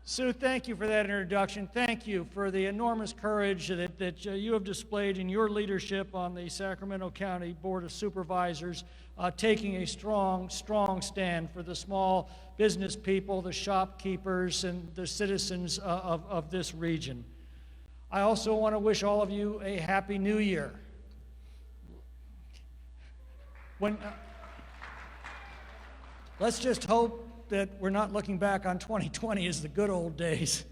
Sue, thank you for that introduction. Thank you for the enormous courage that you have displayed in your leadership on the Sacramento County Board of Supervisors, taking a strong stand for the small business people, the shopkeepers, and the citizens of this region. I also want to wish all of you a Happy New Year. Let's just hope that we're not looking back on 2020 as the good old days.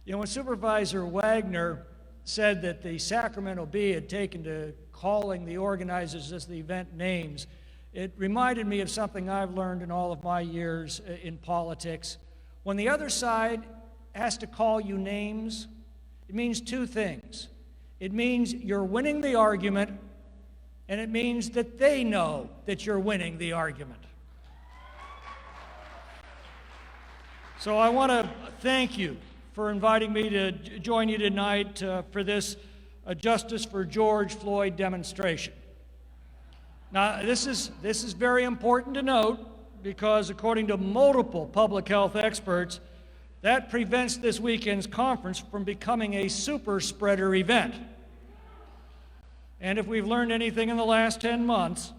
You know, when Supervisor Wagner said that the Sacramento Bee had taken to calling the organizers as the event names, it reminded me of something I've learned in all of my years in politics. When the other side has to call you names, it means two things. It means you're winning the argument, and it means that they know that you're winning the argument. So I want to thank you for inviting me to join you tonight for this Justice for George Floyd demonstration. Now, this is very important to note because according to multiple public health experts, that prevents this weekend's conference from becoming a super spreader event. And if we've learned anything in the last 10 months,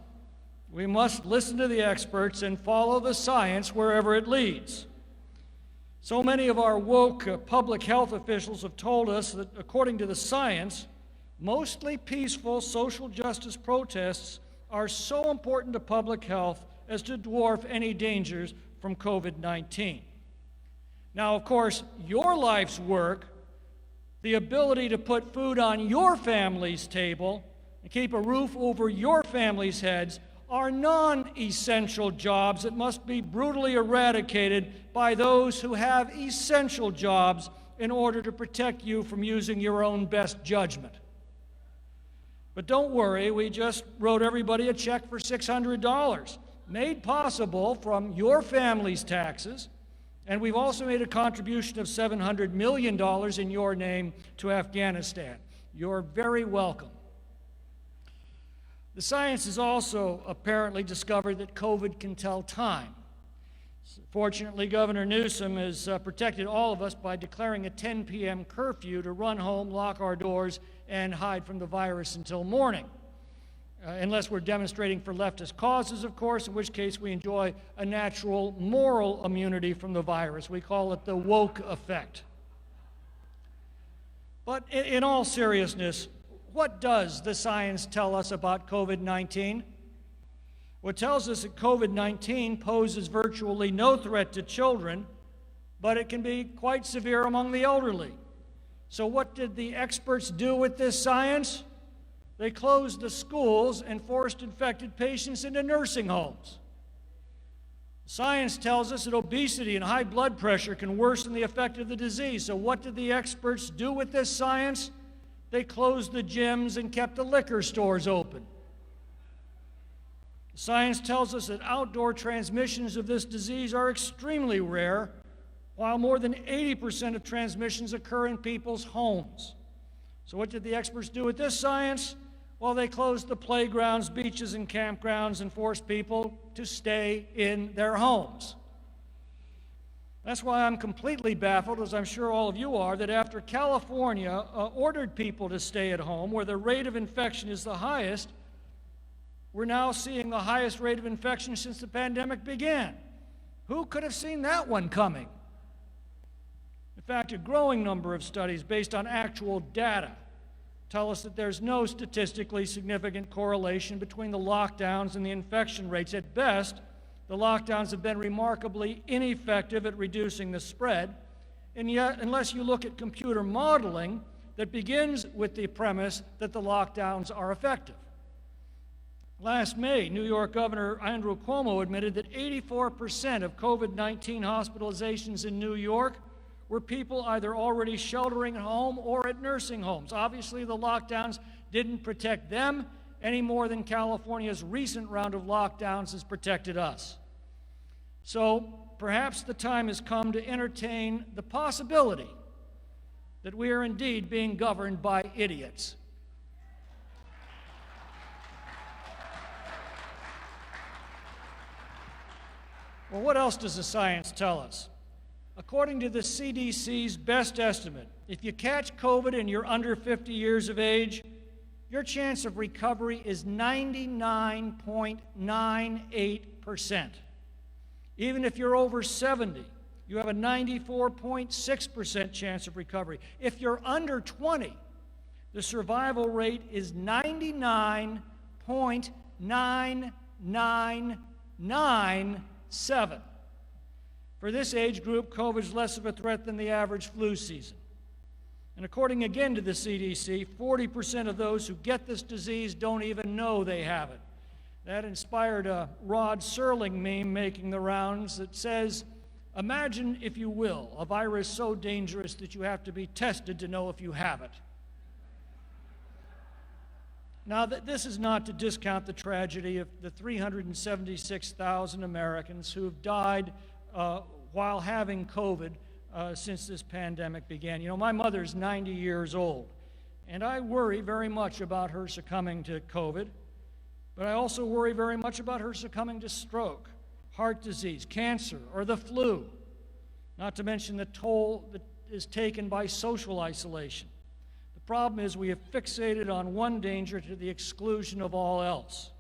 we must listen to the experts and follow the science wherever it leads. So many of our woke public health officials have told us that according to the science, mostly peaceful social justice protests are so important to public health as to dwarf any dangers from COVID-19. Now, of course, your life's work, the ability to put food on your family's table and keep a roof over your family's heads are non-essential jobs that must be brutally eradicated by those who have essential jobs in order to protect you from using your own best judgment. But don't worry, we just wrote everybody a check for $600, made possible from your family's taxes, and we've also made a contribution of $700 million in your name to Afghanistan. You're very welcome. The science has also apparently discovered that COVID can tell time. Fortunately, Governor Newsom has protected all of us by declaring a 10 p.m. curfew to run home, lock our doors, and hide from the virus until morning. Unless we're demonstrating for leftist causes, of course, in which case we enjoy a natural moral immunity from the virus. We call it the woke effect. But in all seriousness, what does the science tell us about COVID-19? Well, it tells us that COVID-19 poses virtually no threat to children, but it can be quite severe among the elderly. So what did the experts do with this science? They closed the schools and forced infected patients into nursing homes. Science tells us that obesity and high blood pressure can worsen the effect of the disease. So what did the experts do with this science? They closed the gyms and kept the liquor stores open. Science tells us that outdoor transmissions of this disease are extremely rare, while more than 80% of transmissions occur in people's homes. So what did the experts do with this science? Well, they closed the playgrounds, beaches, and campgrounds and forced people to stay in their homes. That's why I'm completely baffled, as I'm sure all of you are, that after California ordered people to stay at home, where the rate of infection is the highest, we're now seeing the highest rate of infection since the pandemic began. Who could have seen that one coming? In fact, a growing number of studies based on actual data tell us that there's no statistically significant correlation between the lockdowns and the infection rates. At best, the lockdowns have been remarkably ineffective at reducing the spread, and yet, unless you look at computer modeling that begins with the premise that the lockdowns are effective. Last May, New York Governor Andrew Cuomo admitted that 84% of COVID-19 hospitalizations in New York were people either already sheltering at home or at nursing homes. Obviously, the lockdowns didn't protect them any more than California's recent round of lockdowns has protected us. So perhaps the time has come to entertain the possibility that we are indeed being governed by idiots. Well, what else does the science tell us? According to the CDC's best estimate, if you catch COVID and you're under 50 years of age, your chance of recovery is 99.98%. Even if you're over 70, you have a 94.6% chance of recovery. If you're under 20, the survival rate is 99.9997. For this age group, COVID is less of a threat than the average flu season. And according again to the CDC, 40% of those who get this disease don't even know they have it. That inspired a Rod Serling meme making the rounds that says, imagine, if you will, a virus so dangerous that you have to be tested to know if you have it. Now, this is not to discount the tragedy of the 376,000 Americans who have died while having COVID since this pandemic began. You know, my mother's 90 years old, and I worry very much about her succumbing to COVID, but I also worry very much about her succumbing to stroke, heart disease, cancer, or the flu, not to mention the toll that is taken by social isolation. The problem is we have fixated on one danger to the exclusion of all else.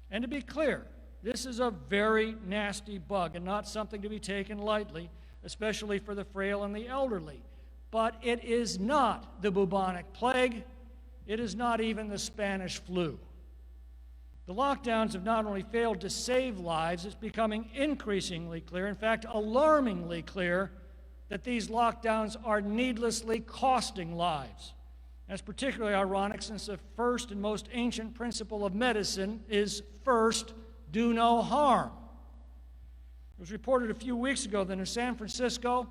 And to be clear, this is a very nasty bug and not something to be taken lightly, especially for the frail and the elderly. But it is not the bubonic plague. It is not even the Spanish flu. The lockdowns have not only failed to save lives, it's becoming increasingly clear, in fact, alarmingly clear, that these lockdowns are needlessly costing lives. That's particularly ironic since the first and most ancient principle of medicine is first, do no harm. It was reported a few weeks ago that in San Francisco,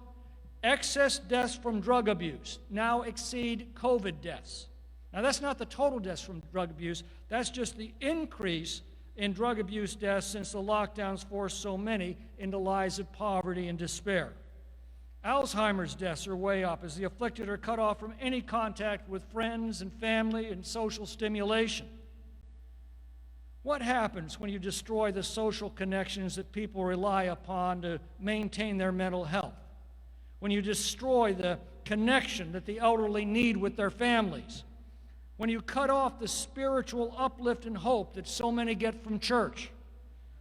excess deaths from drug abuse now exceed COVID deaths. Now, that's not the total deaths from drug abuse. That's just the increase in drug abuse deaths since the lockdowns forced so many into lives of poverty and despair. Alzheimer's deaths are way up as the afflicted are cut off from any contact with friends and family and social stimulation. What happens when you destroy the social connections that people rely upon to maintain their mental health? When you destroy the connection that the elderly need with their families? When you cut off the spiritual uplift and hope that so many get from church?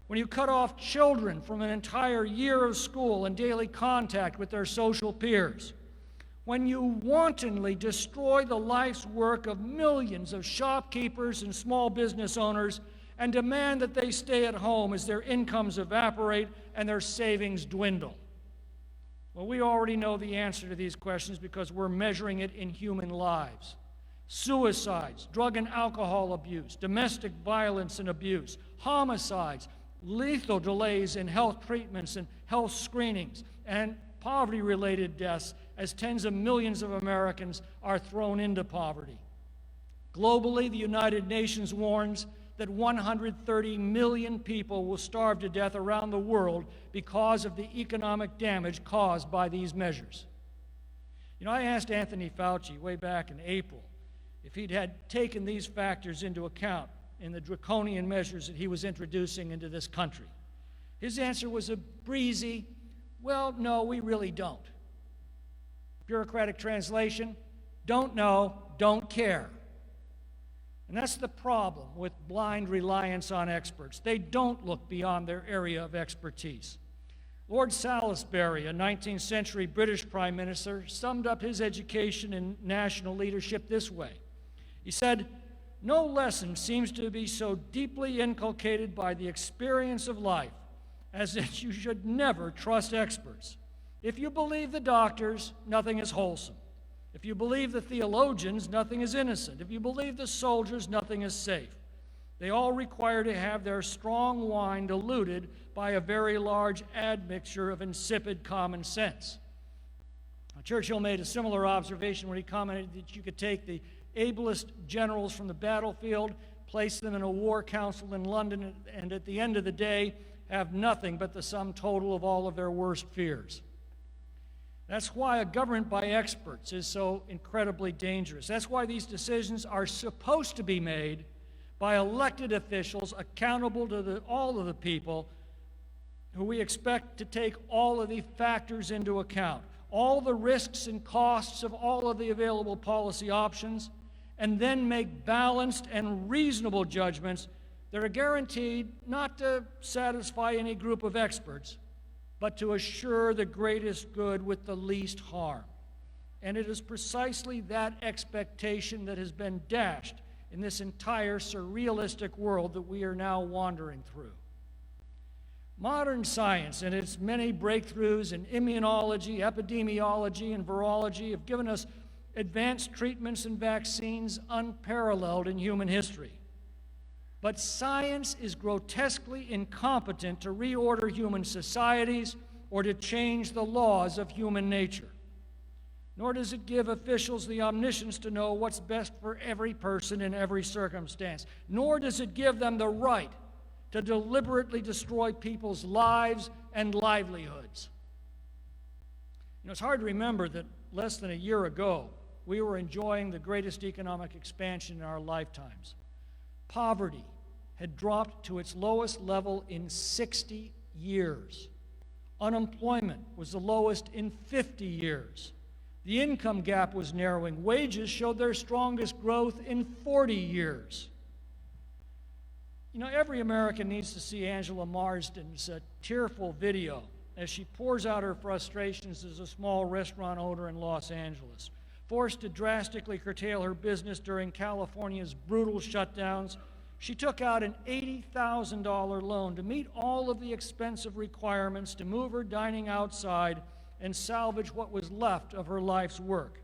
When you cut off children from an entire year of school and daily contact with their social peers? When you wantonly destroy the life's work of millions of shopkeepers and small business owners and demand that they stay at home as their incomes evaporate and their savings dwindle? Well, we already know the answer to these questions because we're measuring it in human lives. Suicides, drug and alcohol abuse, domestic violence and abuse, homicides, lethal delays in health treatments and health screenings, and poverty-related deaths as tens of millions of Americans are thrown into poverty. Globally, the United Nations warns that 130 million people will starve to death around the world because of the economic damage caused by these measures. You know, I asked Anthony Fauci way back in April if he'd had taken these factors into account in the draconian measures that he was introducing into this country. His answer was a breezy, well, no, we really don't. Bureaucratic translation, don't know, don't care. And that's the problem with blind reliance on experts. They don't look beyond their area of expertise. Lord Salisbury, a 19th century British prime minister, summed up his education in national leadership this way. He said, "No lesson seems to be so deeply inculcated by the experience of life as that you should never trust experts. If you believe the doctors, nothing is wholesome. If you believe the theologians, nothing is innocent. If you believe the soldiers, nothing is safe. They all require to have their strong wine diluted by a very large admixture of insipid common sense." Now, Churchill made a similar observation when he commented that you could take the ablest generals from the battlefield, place them in a war council in London, and at the end of the day, have nothing but the sum total of all of their worst fears. That's why a government by experts is so incredibly dangerous. That's why these decisions are supposed to be made by elected officials accountable to all of the people who we expect to take all of the factors into account, all the risks and costs of all of the available policy options, and then make balanced and reasonable judgments that are guaranteed not to satisfy any group of experts, but to assure the greatest good with the least harm. And it is precisely that expectation that has been dashed in this entire surrealistic world that we are now wandering through. Modern science and its many breakthroughs in immunology, epidemiology, and virology have given us advanced treatments and vaccines unparalleled in human history. But science is grotesquely incompetent to reorder human societies or to change the laws of human nature. Nor does it give officials the omniscience to know what's best for every person in every circumstance. Nor does it give them the right to deliberately destroy people's lives and livelihoods. You know, it's hard to remember that less than a year ago, we were enjoying the greatest economic expansion in our lifetimes. Poverty had dropped to its lowest level in 60 years. Unemployment was the lowest in 50 years. The income gap was narrowing. Wages showed their strongest growth in 40 years. You know, every American needs to see Angela Marsden's tearful video as she pours out her frustrations as a small restaurant owner in Los Angeles. Forced to drastically curtail her business during California's brutal shutdowns, she took out an $80,000 loan to meet all of the expensive requirements to move her dining outside and salvage what was left of her life's work.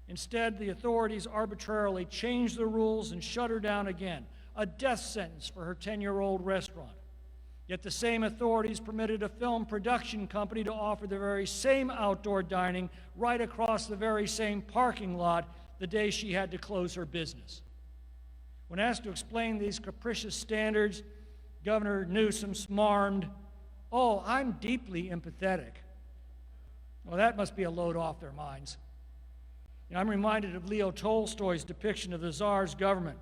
Instead, the authorities arbitrarily changed the rules and shut her down again, a death sentence for her 10-year-old restaurant. Yet the same authorities permitted a film production company to offer the very same outdoor dining right across the very same parking lot the day she had to close her business. When asked to explain these capricious standards, Governor Newsom smarmed, "Oh, I'm deeply empathetic." Well, that must be a load off their minds. You know, I'm reminded of Leo Tolstoy's depiction of the Tsar's government.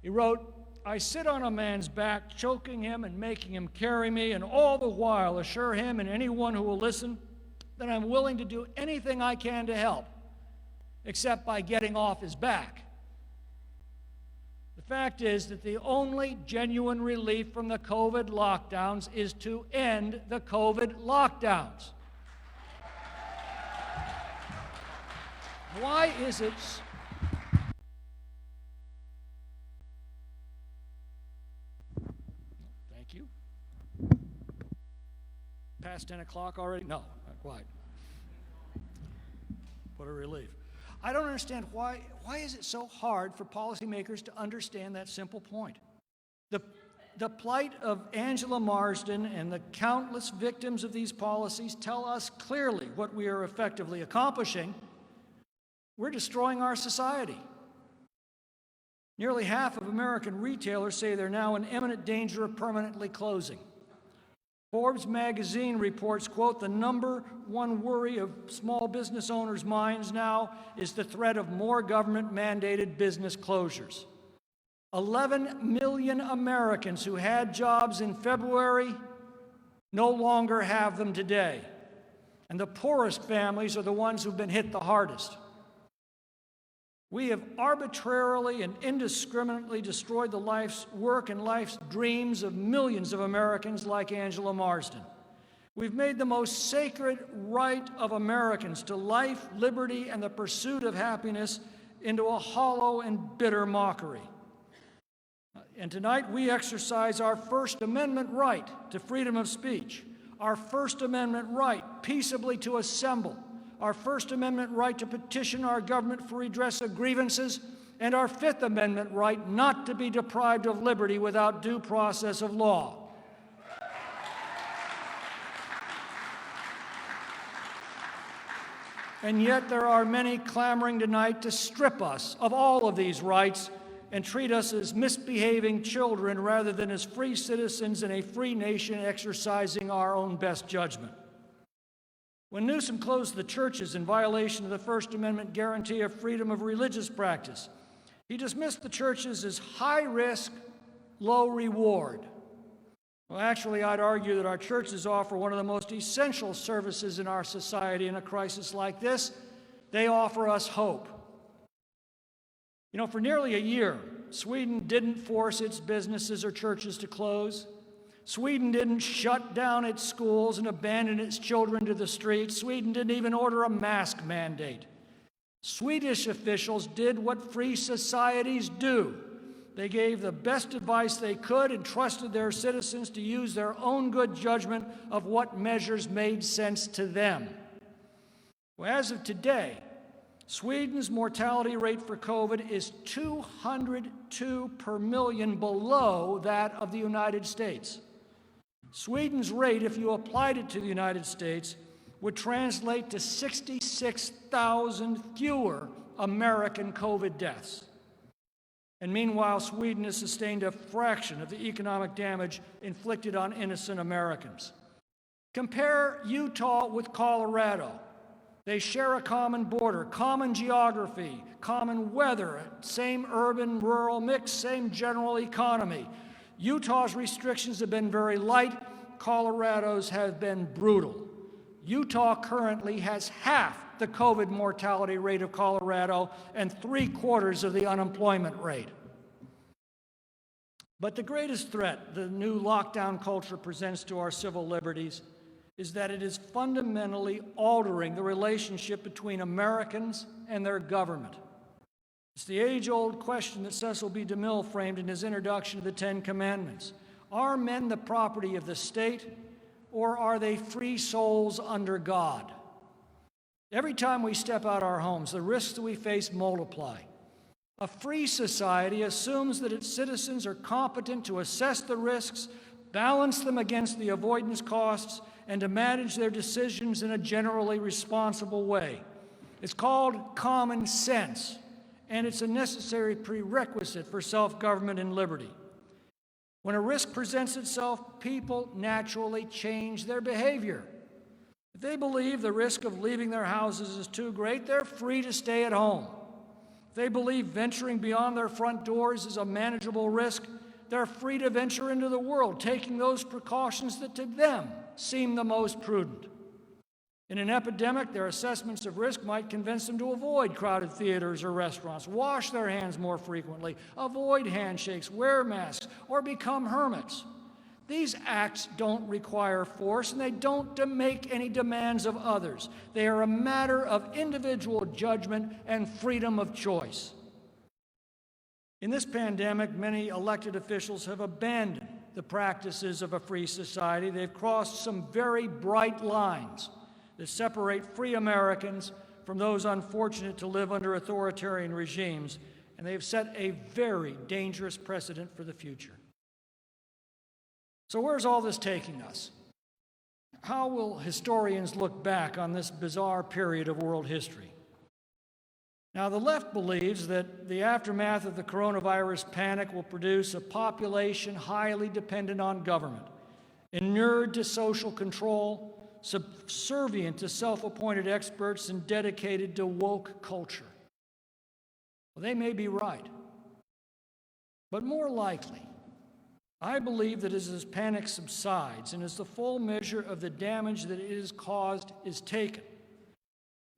He wrote, "I sit on a man's back, choking him and making him carry me, and all the while assure him and anyone who will listen that I'm willing to do anything I can to help, except by getting off his back." The fact is that the only genuine relief from the COVID lockdowns is to end the COVID lockdowns. Why is it? Thank you. Past 10 o'clock already? No, not quite. What a relief. I don't understand why is it so hard for policymakers to understand that simple point? The plight of Angela Marsden and the countless victims of these policies tell us clearly what we are effectively accomplishing. We're destroying our society. Nearly half of American retailers say they're now in imminent danger of permanently closing. Forbes magazine reports, quote, "The number one worry of small business owners' minds now is the threat of more government-mandated business closures." 11 million Americans who had jobs in February no longer have them today. And the poorest families are the ones who've been hit the hardest. We have arbitrarily and indiscriminately destroyed the life's work and life's dreams of millions of Americans like Angela Marsden. We've made the most sacred right of Americans to life, liberty, and the pursuit of happiness into a hollow and bitter mockery. And tonight we exercise our First Amendment right to freedom of speech, our First Amendment right peaceably to assemble, our First Amendment right to petition our government for redress of grievances, and our Fifth Amendment right not to be deprived of liberty without due process of law. And yet there are many clamoring tonight to strip us of all of these rights and treat us as misbehaving children rather than as free citizens in a free nation exercising our own best judgment. When Newsom closed the churches in violation of the First Amendment guarantee of freedom of religious practice, he dismissed the churches as high risk, low reward. Well, actually, I'd argue that our churches offer one of the most essential services in our society in a crisis like this. They offer us hope. You know, for nearly a year, Sweden didn't force its businesses or churches to close. Sweden didn't shut down its schools and abandon its children to the streets. Sweden didn't even order a mask mandate. Swedish officials did what free societies do. They gave the best advice they could and trusted their citizens to use their own good judgment of what measures made sense to them. Well, as of today, Sweden's mortality rate for COVID is 202 per million below that of the United States. Sweden's rate, if you applied it to the United States, would translate to 66,000 fewer American COVID deaths. And meanwhile, Sweden has sustained a fraction of the economic damage inflicted on innocent Americans. Compare Utah with Colorado. They share a common border, common geography, common weather, same urban-rural mix, same general economy. Utah's restrictions have been very light. Colorado's have been brutal. Utah currently has half the COVID mortality rate of Colorado and 3/4 of the unemployment rate. But the greatest threat the new lockdown culture presents to our civil liberties is that it is fundamentally altering the relationship between Americans and their government. It's the age-old question that Cecil B. DeMille framed in his introduction to the Ten Commandments. Are men the property of the state, or are they free souls under God? Every time we step out our homes, the risks that we face multiply. A free society assumes that its citizens are competent to assess the risks, balance them against the avoidance costs, and to manage their decisions in a generally responsible way. It's called common sense, and it's a necessary prerequisite for self-government and liberty. When a risk presents itself, people naturally change their behavior. If they believe the risk of leaving their houses is too great, they're free to stay at home. If they believe venturing beyond their front doors is a manageable risk, they're free to venture into the world, taking those precautions that to them seem the most prudent. In an epidemic, their assessments of risk might convince them to avoid crowded theaters or restaurants, wash their hands more frequently, avoid handshakes, wear masks, or become hermits. These acts don't require force, and they don't make any demands of others. They are a matter of individual judgment and freedom of choice. In this pandemic, many elected officials have abandoned the practices of a free society. They've crossed some very bright lines that separate free Americans from those unfortunate to live under authoritarian regimes, and they've set a very dangerous precedent for the future. So where's all this taking us? How will historians look back on this bizarre period of world history? Now, the left believes that the aftermath of the coronavirus panic will produce a population highly dependent on government, inured to social control, subservient to self-appointed experts, and dedicated to woke culture. Well, they may be right. But more likely, I believe that as this panic subsides and as the full measure of the damage that it has caused is taken,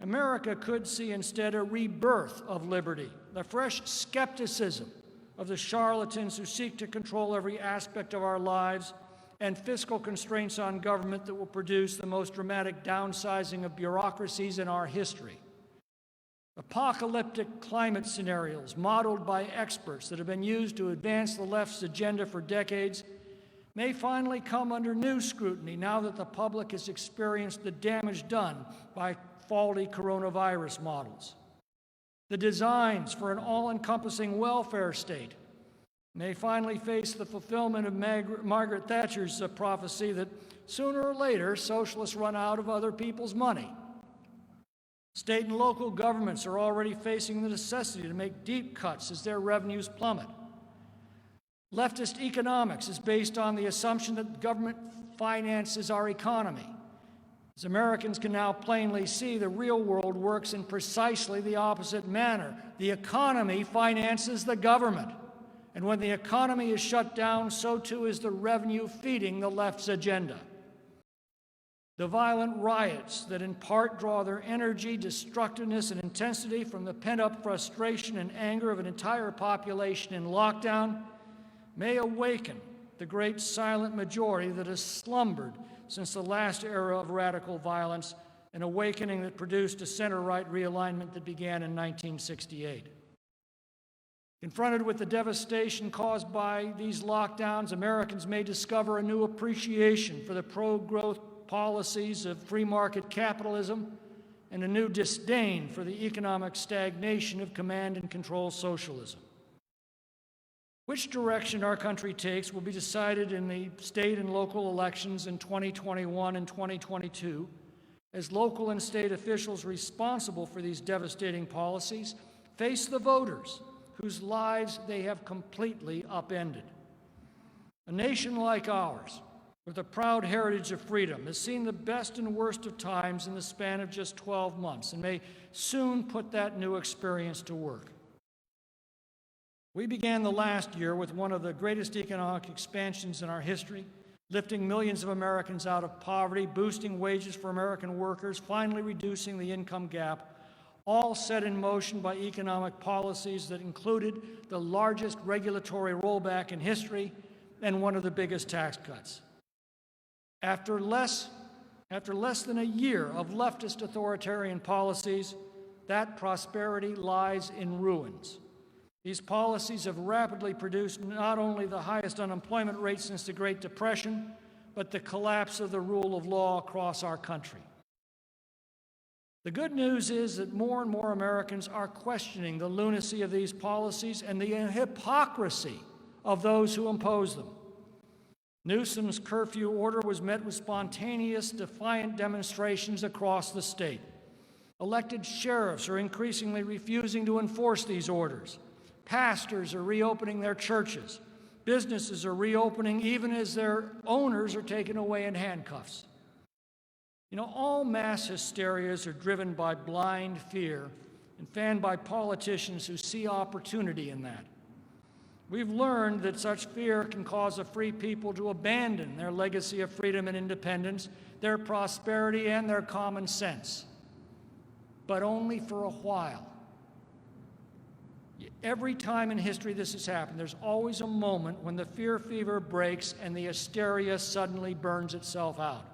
America could see instead a rebirth of liberty, the fresh skepticism of the charlatans who seek to control every aspect of our lives, and fiscal constraints on government that will produce the most dramatic downsizing of bureaucracies in our history. Apocalyptic climate scenarios modeled by experts that have been used to advance the left's agenda for decades may finally come under new scrutiny now that the public has experienced the damage done by faulty coronavirus models. The designs for an all-encompassing welfare state may finally face the fulfillment of Margaret Thatcher's prophecy that sooner or later socialists run out of other people's money. State and local governments are already facing the necessity to make deep cuts as their revenues plummet. Leftist economics is based on the assumption that government finances our economy. As Americans can now plainly see, the real world works in precisely the opposite manner. The economy finances the government, And when the economy is shut down, so too is the revenue feeding the left's agenda. The violent riots that in part draw their energy, destructiveness, and intensity from the pent-up frustration and anger of an entire population in lockdown may awaken the great silent majority that has slumbered since the last era of radical violence, an awakening that produced a center-right realignment that began in 1968. Confronted with the devastation caused by these lockdowns, Americans may discover a new appreciation for the pro-growth policies of free market capitalism and a new disdain for the economic stagnation of command and control socialism. Which direction our country takes will be decided in the state and local elections in 2021 and 2022, as local and state officials responsible for these devastating policies face the voters whose lives they have completely upended. A nation like ours, with a proud heritage of freedom, has seen the best and worst of times in the span of just 12 months and may soon put that new experience to work. We began the last year with one of the greatest economic expansions in our history, lifting millions of Americans out of poverty, boosting wages for American workers, finally reducing the income gap, all set in motion by economic policies that included the largest regulatory rollback in history and one of the biggest tax cuts. After less than a year of leftist authoritarian policies, that prosperity lies in ruins. These policies have rapidly produced not only the highest unemployment rate since the Great Depression, but the collapse of the rule of law across our country. The good news is that more and more Americans are questioning the lunacy of these policies and the hypocrisy of those who impose them. Newsom's curfew order was met with spontaneous, defiant demonstrations across the state. Elected sheriffs are increasingly refusing to enforce these orders. Pastors are reopening their churches. Businesses are reopening even as their owners are taken away in handcuffs. You know, all mass hysterias are driven by blind fear and fanned by politicians who see opportunity in that. We've learned that such fear can cause a free people to abandon their legacy of freedom and independence, their prosperity, and their common sense, but only for a while. Every time in history this has happened, there's always a moment when the fear fever breaks and the hysteria suddenly burns itself out.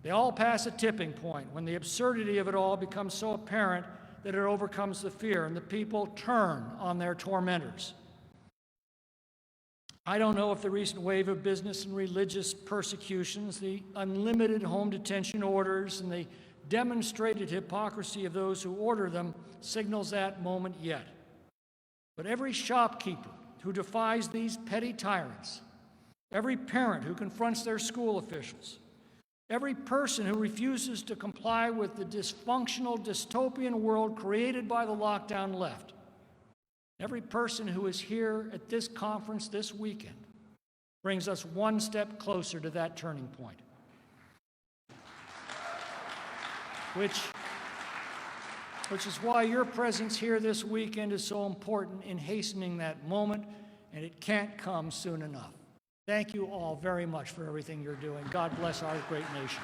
They all pass a tipping point when the absurdity of it all becomes so apparent that it overcomes the fear and the people turn on their tormentors. I don't know if the recent wave of business and religious persecutions, the unlimited home detention orders, and the demonstrated hypocrisy of those who order them signals that moment yet. But every shopkeeper who defies these petty tyrants, every parent who confronts their school officials, every person who refuses to comply with the dysfunctional, dystopian world created by the lockdown left, every person who is here at this conference this weekend brings us one step closer to that turning point, which is why your presence here this weekend is so important in hastening that moment, and it can't come soon enough. Thank you all very much for everything you're doing. God bless our great nation.